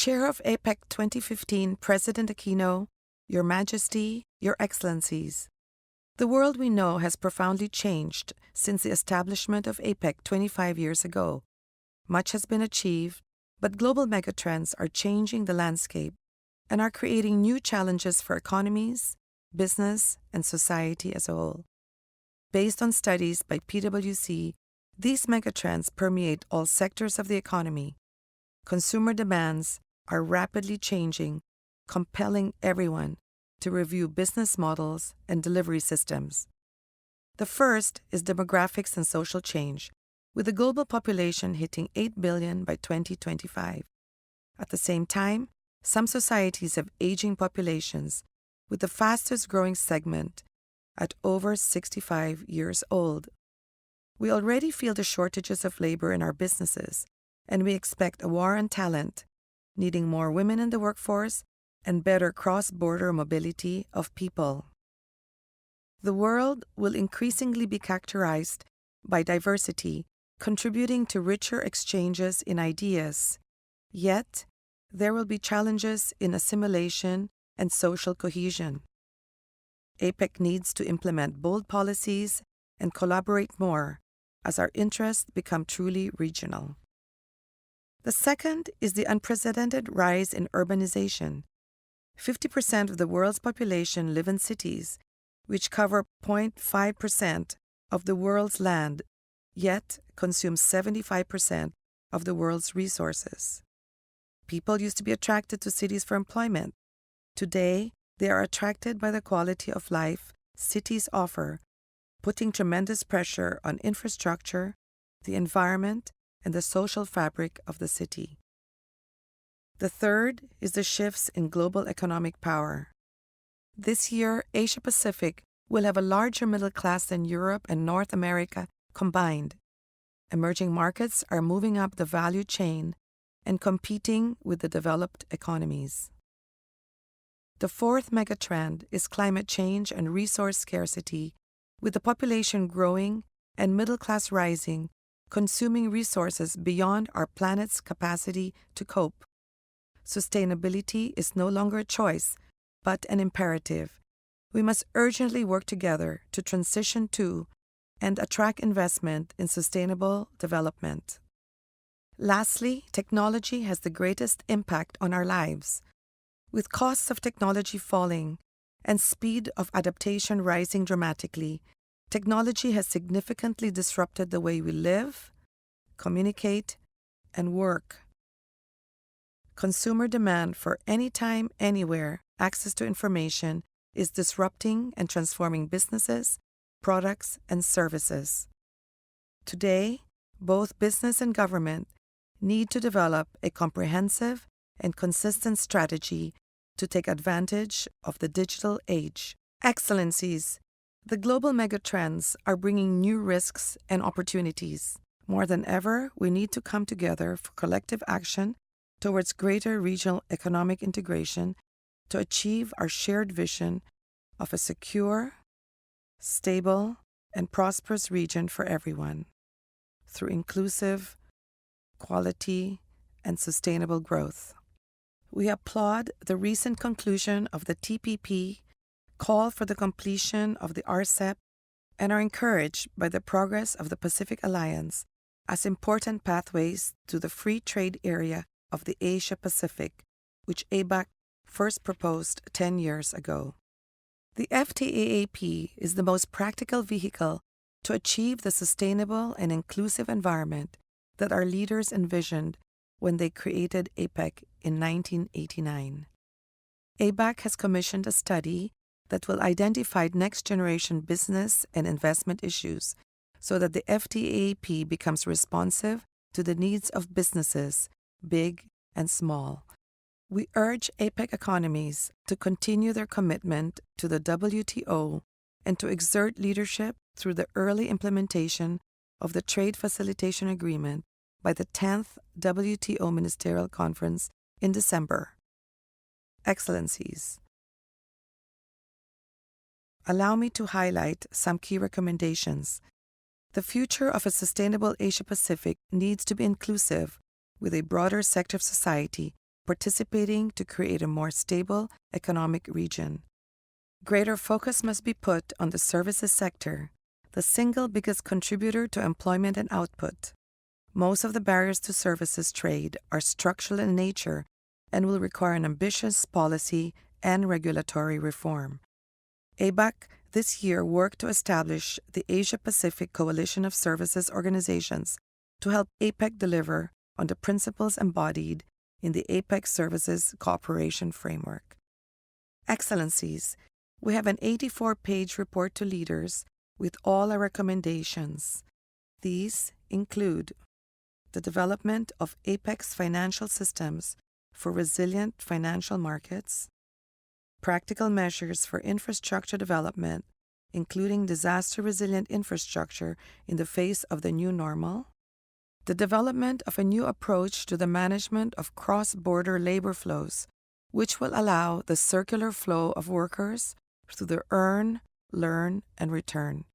Chair of APEC 2015, President Aquino, Your Majesty, Your Excellencies. The world we know has profoundly changed since the establishment of APEC 25 years ago. Much has been achieved, but global megatrends are changing the landscape and are creating new challenges for economies, business, and society as a whole. Based on studies by PwC, these megatrends permeate all sectors of the economy. Consumer demands are rapidly changing, compelling everyone to review business models and delivery systems. The first is demographics and social change, with the global population hitting 8 billion by 2025. At the same time, some societies have aging populations, with the fastest growing segment at over 65 years old. We already feel the shortages of labor in our businesses, and we expect a war on talent, needing more women in the workforce and better cross-border mobility of people. The world will increasingly be characterized by diversity, contributing to richer exchanges in ideas. Yet, there will be challenges in assimilation and social cohesion. APEC needs to implement bold policies and collaborate more as our interests become truly regional. The second is the unprecedented rise in urbanization. 50% of the world's population live in cities, which cover 0.5% of the world's land, yet consume 75% of the world's resources. People used to be attracted to cities for employment. Today, they are attracted by the quality of life cities offer, putting tremendous pressure on infrastructure, the environment, and the social fabric of the city. The third is the shifts in global economic power. This year, Asia-Pacific will have a larger middle class than Europe and North America combined. Emerging markets are moving up the value chain and competing with the developed economies. The fourth megatrend is climate change and resource scarcity, with the population growing and middle class rising, consuming resources beyond our planet's capacity to cope. Sustainability is no longer a choice, but an imperative. We must urgently work together to transition to and attract investment in sustainable development. Lastly, technology has the greatest impact on our lives. With costs of technology falling and speed of adaptation rising dramatically, technology has significantly disrupted the way we live, communicate, and work. Consumer demand for anytime, anywhere access to information is disrupting and transforming businesses, products, and services. Today, both business and government need to develop a comprehensive and consistent strategy to take advantage of the digital age. Excellencies, the global megatrends are bringing new risks and opportunities. More than ever, we need to come together for collective action towards greater regional economic integration to achieve our shared vision of a secure, stable, and prosperous region for everyone through inclusive, quality, and sustainable growth. We applaud the recent conclusion of the TPP, call for the completion of the RCEP, and are encouraged by the progress of the Pacific Alliance as important pathways to the free trade area of the Asia-Pacific, which ABAC first proposed 10 years ago. The FTAAP is the most practical vehicle to achieve the sustainable and inclusive environment that our leaders envisioned when they created APEC in 1989. ABAC has commissioned a study that will identify next-generation business and investment issues so that the FTAAP becomes responsive to the needs of businesses, big and small. We urge APEC economies to continue their commitment to the WTO and to exert leadership through the early implementation of the Trade Facilitation Agreement by the 10th WTO Ministerial Conference in December. Excellencies, allow me to highlight some key recommendations. The future of a sustainable Asia-Pacific needs to be inclusive, with a broader sector of society participating to create a more stable economic region. Greater focus must be put on the services sector, the single biggest contributor to employment and output. Most of the barriers to services trade are structural in nature and will require an ambitious policy and regulatory reform. ABAC this year worked to establish the Asia-Pacific Coalition of Services Organizations to help APEC deliver on the principles embodied in the APEC Services Cooperation Framework. Excellencies, we have an 84-page report to leaders with all our recommendations. These include the development of APEC's financial systems for resilient financial markets, practical measures for infrastructure development, including disaster-resilient infrastructure in the face of the new normal, the development of a new approach to the management of cross-border labor flows, which will allow the circular flow of workers through the earn, learn, and return,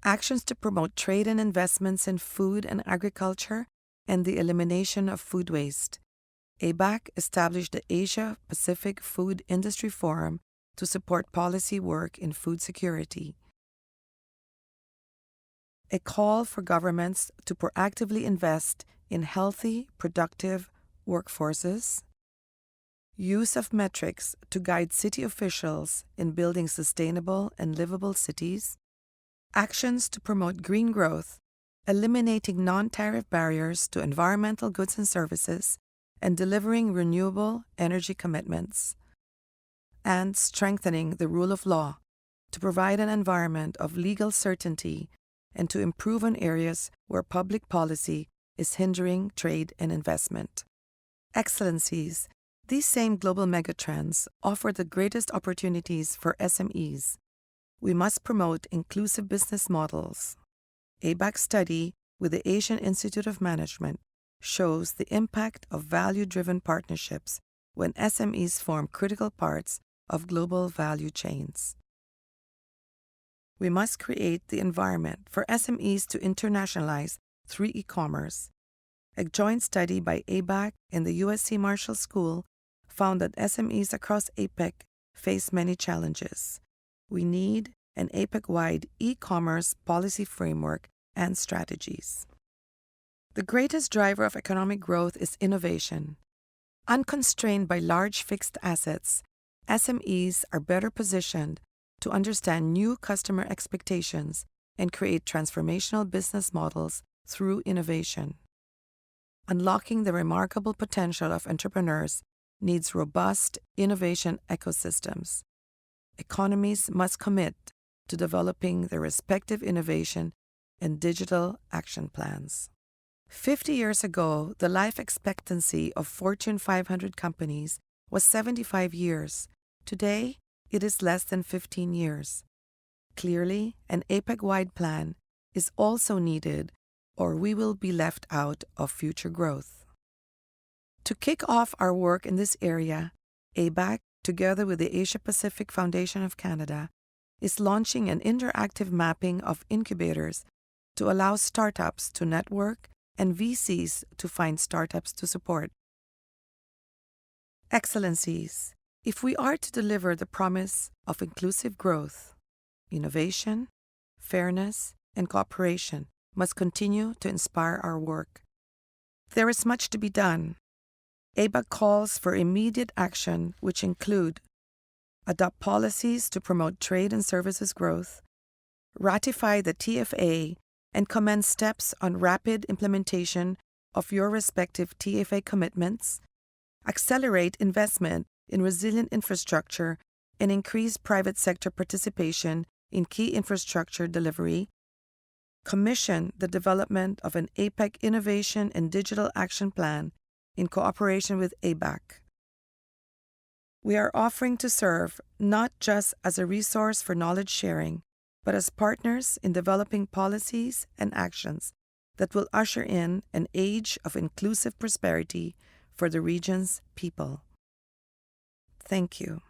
actions to promote trade and investments in food and agriculture, and the elimination of food waste. ABAC established the Asia-Pacific Food Industry Forum to support policy work in food security. A call for governments to proactively invest in healthy, productive workforces. Use of metrics to guide city officials in building sustainable and livable cities. Actions to promote green growth, eliminating non-tariff barriers to environmental goods and services, and delivering renewable energy commitments. And strengthening the rule of law to provide an environment of legal certainty and to improve on areas where public policy is hindering trade and investment. Excellencies, these same global megatrends offer the greatest opportunities for SMEs. We must promote inclusive business models. ABAC study with the Asian Institute of Management shows the impact of value-driven partnerships when SMEs form critical parts of global value chains. We must create the environment for SMEs to internationalize through e-commerce. A joint study by ABAC and the USC Marshall School found that SMEs across APEC face many challenges. We need an APEC-wide e-commerce policy framework and strategies. The greatest driver of economic growth is innovation. Unconstrained by large fixed assets, SMEs are better positioned to understand new customer expectations and create transformational business models through innovation. Unlocking the remarkable potential of entrepreneurs needs robust innovation ecosystems. Economies must commit to developing their respective innovation and digital action plans. 50 years ago, the life expectancy of Fortune 500 companies was 75 years. Today, it is less than 15 years. Clearly, an APEC-wide plan is also needed, or we will be left out of future growth. To kick off our work in this area, ABAC, together with the Asia-Pacific Foundation of Canada, is launching an interactive mapping of incubators to allow startups to network and VCs to find startups to support. Excellencies, if we are to deliver the promise of inclusive growth, innovation, fairness, and cooperation must continue to inspire our work. There is much to be done. ABAC calls for immediate action, which include adopt policies to promote trade and services growth, ratify the TFA, and commence steps on rapid implementation of your respective TFA commitments, accelerate investment in resilient infrastructure, and increase private sector participation in key infrastructure delivery, commission the development of an APEC Innovation and Digital Action Plan in cooperation with ABAC. We are offering to serve not just as a resource for knowledge sharing, but as partners in developing policies and actions that will usher in an age of inclusive prosperity for the region's people. Thank you.